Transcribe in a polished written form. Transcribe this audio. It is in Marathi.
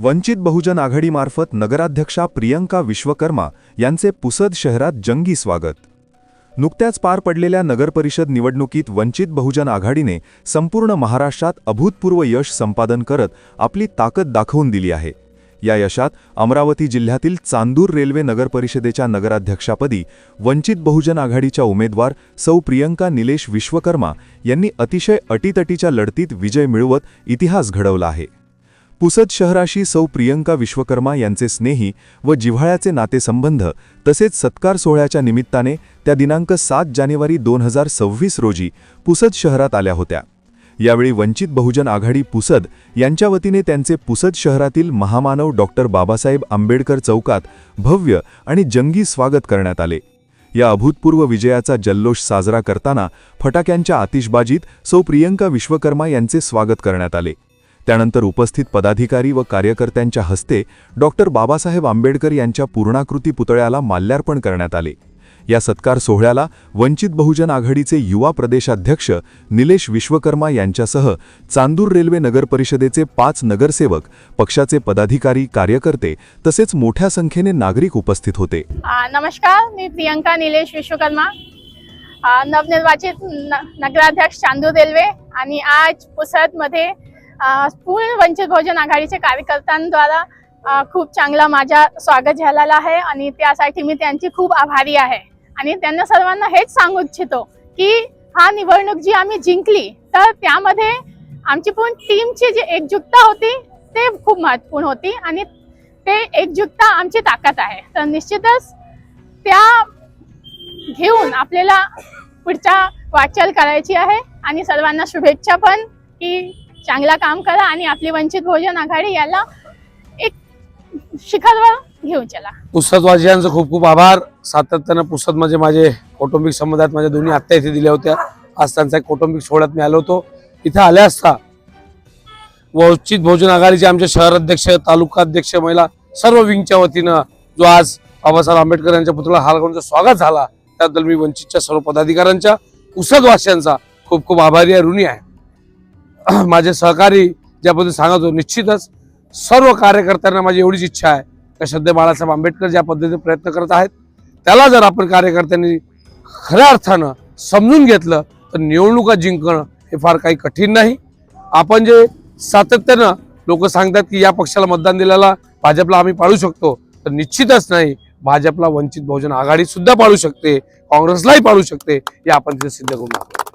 वंचित बहुजन आघाडीमार्फत नगराध्यक्षा प्रियंका विश्वकर्मा यांचे पुसद शहरात जंगी स्वागत। नुकत्याच पार पडलेल्या नगरपरिषद निवडणुकीत वंचित बहुजन आघाडीने संपूर्ण महाराष्ट्रात अभूतपूर्व यश संपादन करत आपली ताकद दाखवून दिली आहे। या यशात अमरावती जिल्ह्यातील चांदूर रेल्वे नगरपरिषदेच्या नगराध्यक्षापदी वंचित बहुजन आघाडीच्या उमेदवार सौ प्रियंका निलेश विश्वकर्मा यांनी अतिशय अटीतटीच्या लढतीत विजय मिळवत इतिहास घडवला आहे। पुसद शहराशी सौ प्रियंका विश्वकर्मा यांचे स्नेही व जिव्हाळ्याचे नातेसंबंध तसेच सत्कार सोहळ्याच्या निमित्ताने त्या दिनांक 7 जानेवारी 2026 रोजी पुसद शहरात आल्या होत्या। यावेळी वंचित बहुजन आघाडी पुसद यांच्या वतीने त्यांचे पुसद शहरातील महामानव डॉक्टर बाबासाहेब आंबेडकर चौकात भव्य आणि जंगी स्वागत करण्यात आले। या अभूतपूर्व विजयाचा जल्लोष साजरा करताना फटाक्यांच्या आतिषबाजीत सौ प्रियंका विश्वकर्मा यांचे स्वागत करण्यात आले। त्यानंतर उपस्थित पदाधिकारी व कार्यकर्त्यांच्या हस्ते डॉक्टर बाबासाहेब आंबेडकर यांच्या पूर्णाकृती पुतळ्याला माल्यार्पण करण्यात आले। या सत्कार सोहळ्याला वंचित बहुजन आघाडीचे युवा प्रदेशाध्यक्ष निलेश विश्वकर्मा यांच्यासह चांदूर रेल्वे नगरपरिषदेचे 5 नगरसेवक, पक्षाचे पदाधिकारी, कार्यकर्ते तसेच मोठ्या संख्येने नागरिक उपस्थित होते। नमस्कार, मी प्रियंका निलेश विश्वकर्मा, नवनिर्वाचित नगराध्यक्ष चांदूर रेल्वे आणि आज पुसद मध्ये पूर्ण वंचित बहुजन आघाडीच्या कार्यकर्त्यांद्वारा खूप चांगला माझा स्वागत झालेला आहे आणि त्यासाठी मी त्यांची खूप आभारी आहे। आणि त्यांना सर्वांना हेच सांगू इच्छितो की हा निवडणूक जी आम्ही जिंकली तर त्यामध्ये आमची पूर्ण टीमची जी एकजुटता होती ते खूप महत्त्वपूर्ण होती आणि ते एकजुटता आमची ताकद आहे। तर निश्चितच त्या घेऊन आपल्याला पुढचा वाटचाल करायची आहे आणि सर्वांना शुभेच्छा पण की चांगला काम करा आणि आपली वंचित बहुजन आघाडी याला एक शिखरवर घेऊन चला। पुसदवासियांचे खूप खूप आभार। सातत्याने पुसद म्हणजे माझे कौटुंबिक संबंधात माझ्या दोन्ही आत्या इथे दिल्या होत्या। आज त्यांचा एक कौटुंबिक सोहळ्यात मी आलो होतो। इथे आल्या असता वंचित बहुजन आघाडीचे आमचे शहर अध्यक्ष, तालुका अध्यक्ष, महिला सर्व विंगच्या वतीनं जो आज बाबासाहेब आंबेडकर यांच्या पुतळ्याला हार घालून स्वागत झाला त्याबद्दल मी वंचितच्या सर्व पदाधिकाऱ्यांच्या, पुसदवासियांचा खूप खूप आभारी आहे, ऋणी आहे। माझे सहकारी ज्याबद्दल सांगतो, निश्चितच सर्व कार्यकर्त्यांना माझी एवढीच इच्छा आहे की सध्या बाळासाहेब आंबेडकर ज्या पद्धतीने प्रयत्न करत आहेत त्याला जर आपण कार्यकर्त्यांनी खऱ्या अर्थानं समजून घेतलं तर निवडणुका जिंकणं हे फार काही कठीण नाही। आपण जे सातत्यानं लोक सांगतात की या पक्षाला मतदान दिल्याला भाजपला आम्ही पाळू शकतो, तर निश्चितच नाही, भाजपला वंचित बहुजन आघाडी सुद्धा पाळू शकते, काँग्रेसलाही पाळू शकते, हे आपण तिथे सिद्ध करून दाखवू।